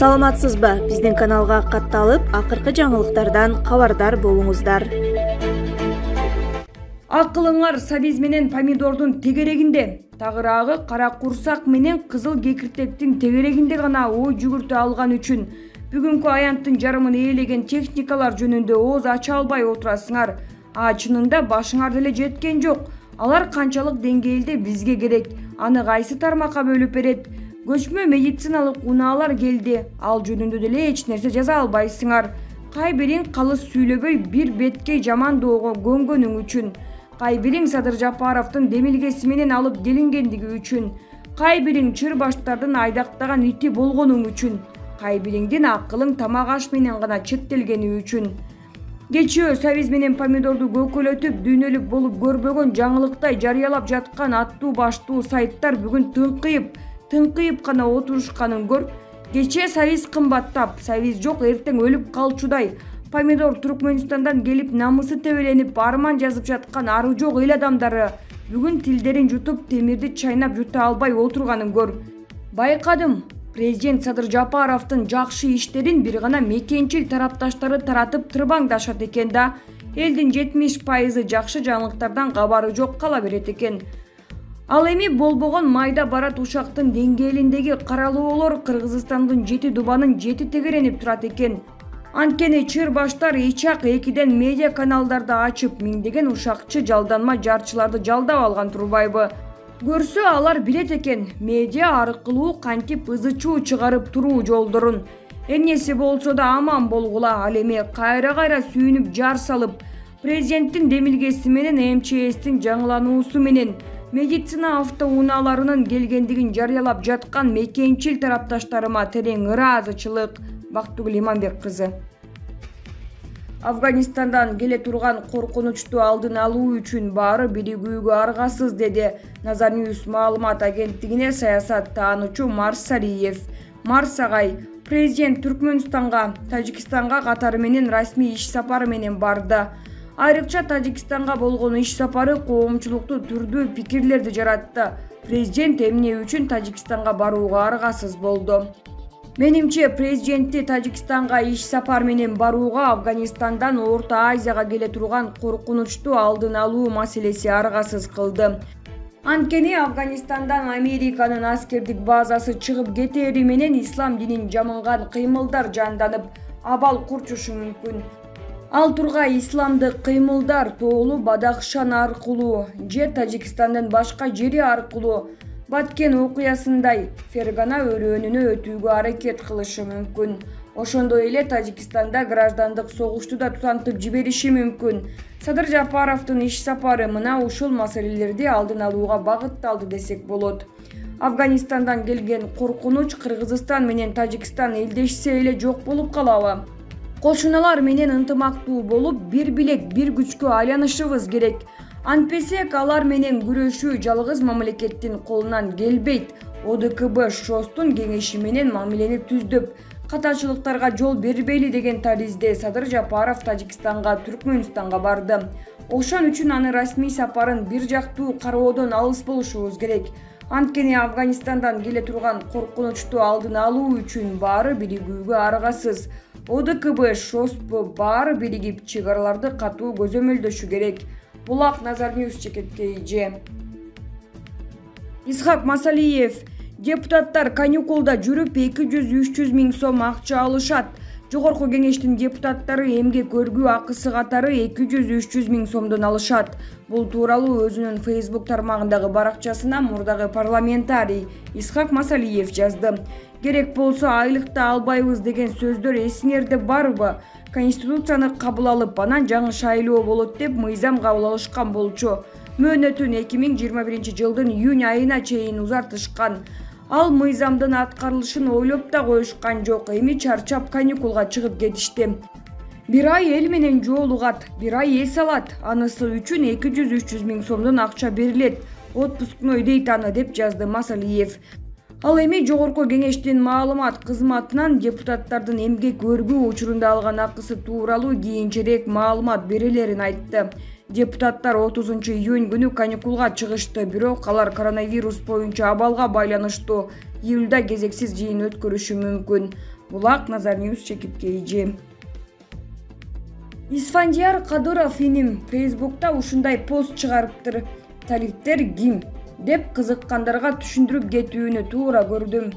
Саламатсызбы? Биздин каналга катталып, акыркы жаңылыктардан кабардар болуңуздар. Акылыңар сабиз менен помидордун тегерегинде, тагыраагы кара курсак менен кызыл кекиртектин тегерегинде гана ой жүгүртө алган үчүн бүгүнкү аянттын жарымын ээлеген техникалар жөнүндө ооз ача албай отурасыңар. Чынында башыңар деле жеткен жок. Алар канчалык деңгээлде бизге керек? Аны кайсы тармакка бөлүп берет? Көчмө медициналык унаалар келди. Ал жөнүндө деле эч нерсе жаза албайсыңар. Кай бириң калыс сүйлөбөй бир беткей жамандоого көнгөнүң үчүн. Кай бириң Садыр Жапаровдун демилгеси менен алып келингендиги үчүн. Кай бириң чыр-баштардын айдактаган ити болгонуң үчүн. Кай бириңдин акылың тамак аш менен гана чектелгени үчүн. Кечөө сабиз менен помидорду көкөлөтүп дүйнөлүк болуп көрбөгөн жаңылыктай жарыялап жаткан аттуу баштуу сайттар бүгүн тыңкыйып гана отурушканын көр. Кечээ сабиз кымбаттап, сабиз жок эртең өлүп калчудай, помидор Түркмөнстандан келип намысы тебеленип арман жазып жаткан ары жок эл адамдары бүгүн тилдерин жутуп темирди чайнап жута албай отурганын көр. Байкадым, президент Садыр Жапаровдун жакшы иштерин бир гана мекенчил тарапташтары таратып тырбаңдашат экен да, элдин 70% жакшы жаңылыктардан кабары жок кала берет экен. Ал эми болбогон майда барат ушактын деңгээлиндеги каралоолор Кыргызстандын 7 дубанын 7 тегеренип турат экен. Анткени чыр-баштар Ичак 2ден медиа каналдарды ачып, миңдеген ушакчы жалданма жарчыларды жалдап алган турбайбы? Көрсө алар билет экен, медиа аркылуу кантип ызы-чуу чыгарып туруу жолдорун. Эмнеси болсо да аман болгула. Ал эми кайра сүйүнүп жар салып, президенттин демилгеси менен МЧСтин жаңылануусу менен медицина автоунааларынын келгендигин жарыялап жаткан мекенчил тарапташтарыма терең ыраазычылык. Бактыгүл Иманбек кызы. Афганистандан келе турган коркунучту алдын алуу үчүн баары биригүүгө аргасыз, деди Назарньюс маалымат агенттигине саясат таануучу Марс Сариев. Марс агай, президент Түркмөнстанга, Тажикстанга катары менен расмий иш сапары менен барды. Айрыкча Тажикстанга болгон иш сапары коомчулукту түрдүү пикирлерди жаратты. Президент эмне үчүн Тажикстанга барууга аргасыз болду? Менимче, президентти Тажикстанга иш сапар менен барууга Афганистандан Орто Азияга келе турган коркунучту алдын алуу маселеси аргасыз кылды. Анткени Афганистандан Американын аскердик базасы чыгып кетери менен ислам динин жамынган кыймылдар жанданып, абал курчушу мүмкүн. Ал тургай исламдык кыймылдар тоолу Бадахшан аркылуу же Тажикстандын башка жери аркылуу Баткен окуясындай Фергана өрөөнүнө өтүүгө аракет кылышы мүмкүн. Ошондой эле Тажикстанда граждандык согушту да тутантып жибериши мүмкүн. Садыр Жапаровдун иш сапары мына ушул маселелерди алдын алууга багытталды десек болот. Афганистандан келген коркунуч Кыргызстан менен Тажикстан элдешсе эле жок болуп калабы? Кошуналар менен ынтымактуу болуп, бир билек, бир күчкө айланышыбыз керек. Антпесек алар менен күрөшүү жалгыз мамлекеттин колунан келбейт. ОДКБ ШОСтун кеңеши менен мамилени түздөп, катачылыктарга жол бербейли деген таризде Садыр Жапаров Тажикстанга, Түркмөнстанга барды. Ошон үчүн аны расмий сапарын бир жактуу кароодон алыс болушубуз керек. Анткени Афганистандан келе турган коркунучту алдын алуу үчүн баары биригүүгө аргасыз. ОДКБ ШОСпу баары биригип чек араларды катуу көзөмөлдөшү керек. Булак Назарньюс чекеткейже. Исхак Масалиев. Депутаттар каникулда жүрүп 200-300 миң сом акча алышат. Жогорку кеңештин депутаттары эмгек көргүү акысы катары 200-300 миң сомдон алышат. Бул тууралуу өзүнүн Facebook тармагындагы баракчасына мурдагы парламентарий Исхак Масалиев жазды. Керек болсо айлыкты албайбыз деген сөздөр эсиңерде барбы? Конституцияны кабыл алып, анан жаңы шайлоо болот деп мыйзам кабыл алышкан болчу. Мөөнөтүн 2021 жылдын июнь айына чейин узартышкан. Ал мыйзамдын аткарылышын ойлоп да коюшкан жок. Эми чарчап каникулга чыгып кетишти. Бир ай эл менен жолугат, бир ай эс алат. Анысы үчүн 200-300 миң сомдон акча берилет. Отпускной дейт аны, деп жазды Масалиев. Ал эми жогорку кеңештин маалымат кызматынан депутаттардын эмгек өргүү учурунда алган акысы тууралуу кийинчерээк маалымат берилерин айтты. Депутаттар 30-июнь күнү каникулга чыгышты, бирок алар коронавирус боюнча абалга байланыштуу июлда кезексиз жыйын өткөрүшү мүмкүн. Булак Назар Ньюс чекитке ийжи. Исфандияр Кадыров иним Фейсбукта ушундай пост чыгарыптыр. Талиптер ким деп кызыккандарга түшүндүрүп кетүүнү туура көрдүм.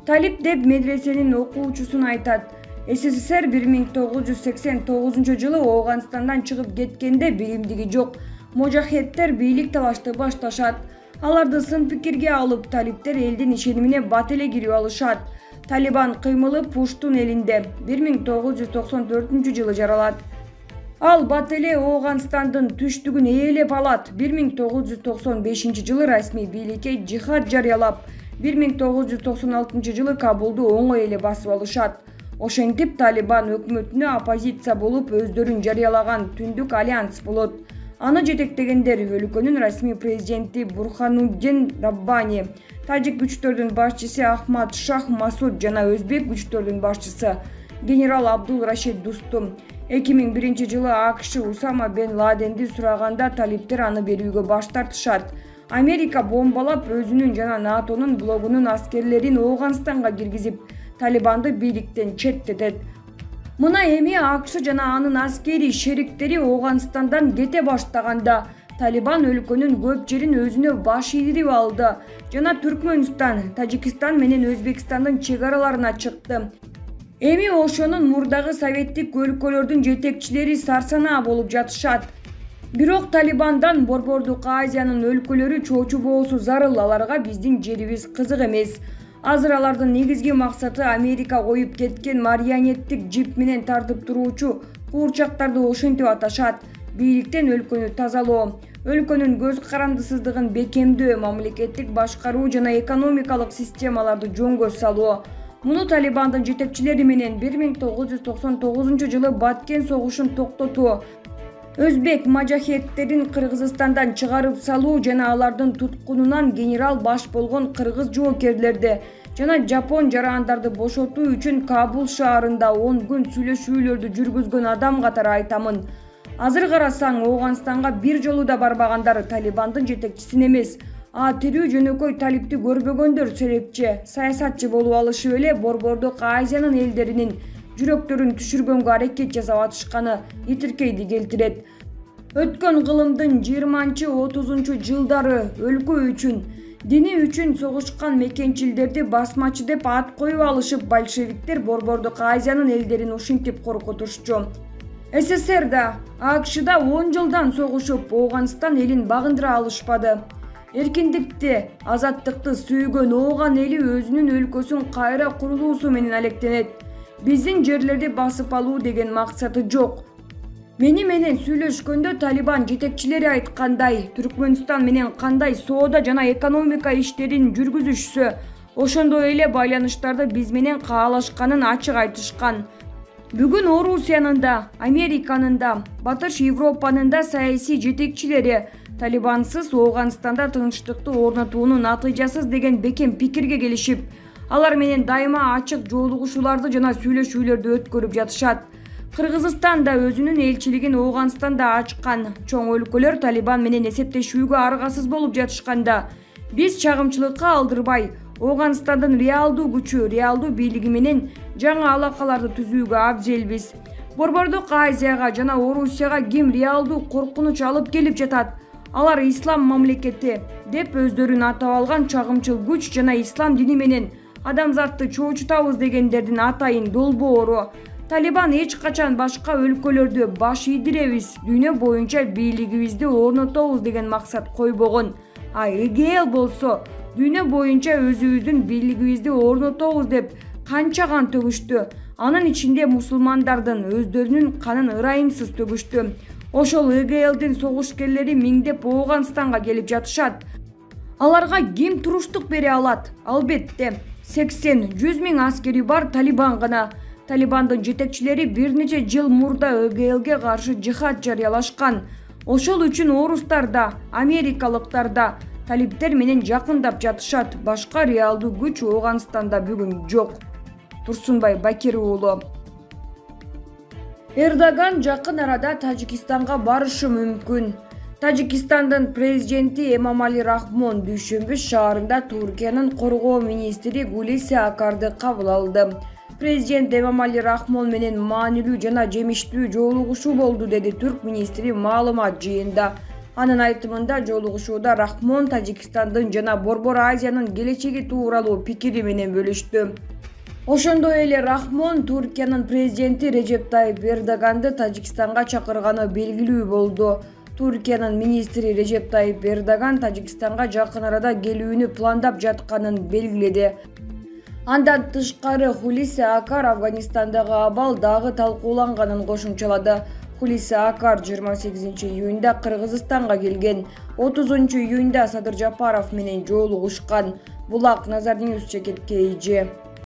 Талип деп медресенин окуучусун айтат. СССР 1989 жылы Ооганстандан чыгып кеткенде билимдиги жок мужахеттер бийлик талашты башташат. Аларды сын пикирге алып, талиптер элдин ишенимине бат эле кирип алышат. Талибан кыймылы Пуштун элинде 1994 жылы жаралат. Ал бат эле Ооганстандын түштүгүн ээлеп алат. 1995 жылы расмий бийликке жихад жарыялап, 1996 жылы Кабулду оңой эле басып алышат. Ошентип Талибан өкмөтүнө оппозиция болуп өздөрүн жарыялаган Түндүк альянс болот. Аны жетектегендер өлкөнүн расмий президенти Бурхануддин Раббани, тажик күчтөрдүн башчысы Ахмад Шах Масуд жана өзбек күчтөрдүн башчысы генерал Абдул Рашид Дустум. 2001 жылы АКШ Усама бен Ладенди сураганда талиптер аны берүүгө баш тартышат. Америка бомбалап өзүнүн жана НАТОнун блогунун аскерлерин Ооганстанга киргизип, Талибанды бийликтен четтетет. Мына эми АКШ жана анын аскери шериктери Ооганстандан кете баштаганда Талибан өлкөнүн көп жерин өзүнө баш ийдирип алды жана Түркмөнстан, Тажикстан менен Өзбекстандын чек араларына чыкты. Эми ошонун мурдагы советтик өлкөлөрдүн жетекчилери сарсанаа болуп жатышат. Бирок Талибандан Борбордук Азиянын өлкөлөрү чоочу болсу зарыл, аларга биздин жерибиз кызык эмес. Азыр алардын негизги максаты Америка коюп кеткен марионеттик жип менен тартып туруучу куурчактарды ошентип аташат. Бийликтен өлкөнү тазалоо, өлкөнүн көз карандысыздыгын бекемдөө, мамлекеттик башкаруу жана экономикалык системаларды жөнгө салуу. Муну Талибандын жетекчилери менен 1999 жылы Баткен согушун токтотуу, өзбек мажахеттерин Кыргызстандан чыгарып салуу жана алардын туткунунан генерал баш болгон кыргыз жоокерлерди жана жапон жарандарды бошотуу үчүн Кабул шаарында 10 күн сүйлөшүүлөрдү жүргүзгөн адам катары айтамын. Азыр карасаң, Ооганстанга бир жолу да барбагандар Талибандын жетекчисин эмес, тирүү жөнөкөй талипти көрбөгөндөр серепчи, саясатчы болуп алышып эле Борбордук Азиянын элдеринин жүрөктөрүн түшүргөнгө аракет жасап атышканы итиркейди келтирет. Өткөн кылымдын 20-30 жылдары өлкө үчүн, дини үчүн согушкан мекенчилдерди басмачы деп ат коюп алышып, большевиктер Борбордук Азиянын элдерин ушинтип коркутушчу. СССРда, АКШда 10 жылдан согушуп, Ооганстан элин багындыра алышпады. Эркиндикти, азаттыкты сүйгөн Ооган эли өзүнүн өлкөсүн кайра курулуусу менен алектенет. Биздин жерлерди басып алуу деген максаты жок. Менен сүйлөшкөндө Талибан жетекчилери айткандай, Түркмөнстан менен кандай соода жана экономика иштерин жүргүзүшсө, ошондой эле байланыштарды биз менен каалашканын ачык айтышкан. Бүгүн Орусиянын да, Американын да, Батыш Европанын да саясий жетекчилери Талибансыз Ооганстанда тынчтыкты орнотуунун натыйжасыз деген бекем пикирге келишип, алар менен дайыма ачык жолугушууларды жана сүйлөшүүлөрдү өткөрүп жатышат. Кыргызстан да өзүнүн элчилигин Ооганстанда ачкан. Чоң өлкөлөр Талибан менен эсептешүүгө аргасыз болуп жатышканда, биз чагымчылыкка алдырбай, Ооганстандын реалдуу күчү, реалдуу бийлиги менен жаңы алакаларды түзүүгө абзелбиз. Борбордук Азияга жана Орусияга ким реалдуу коркунуч алып келип жатат? Алар ислам мамлекети деп өздөрүн атап алган чагымчыл күч жана ислам дини менен адамзатты чоочутабыз дегендердин атайын долбоору. Талибан эч качан башка өлкөлөрдү баш ийдиребиз, дүйнө боюнча бийлигибизди орнотобуз деген максат койбогон. ИГЛ болсо дүйнө боюнча өзүбүздүн бийлигибизди орнотобуз деп канча кан төгүштү. Анын ичинде мусулмандардын өздөрүнүн канын ырайымсыз төгүштү. Ошол ИГЛдин согушкерлери миңдеп Ооганстанга келип жатышат. Аларга ким туруштук бере алат? Албетте, 80-100 миң аскери бар Талибан гана. Талибандын жетекчилери бир нече жыл мурда ИГЛге каршы жихад жарыялашкан. Ошол үчүн орустар да, америкалыктар да талиптер менен жакындап жатышат. Башка реалдуу күч Ооганстанда бүгүн жок. Турсунбай Бакир уулу. Эрдоган жакын арада Тажикистанга барышы мүмкүн. Тажикстандын президенти Эмомали Рахмон дүйшөмбү шаарында Туркиянын коргоо министри Хулуси Акарды кабыл алды. Президент Эмомали Рахмон менен маанилүү жана жемиштүү жолугушуу болду, деди түрк министри маалымат жыйында. Анын айтымында жолугушууда Рахмон Тажикстандын жана Борбор Азиянын келечеги тууралуу пикири менен бөлүштү. Ошондой эле Рахмон Туркиянын президенти Режеп Тайип Эрдоганды Тажикстанга чакырганы белгилүү болду. Туркиянын министри Режеп Тайип Эрдоган Тажикстанга жакын арада келүүнү пландап жатканын белгиледи. Андан тышкары Хулуси Акар Афганистандагы абал дагы талкууланганын кошумчалады. Хулуси Акар 28 июнда Кыргызстанга келген, 30 июнда Садыр Жапаров менен жолугушкан. Булак Назар Ньюс чекет KG.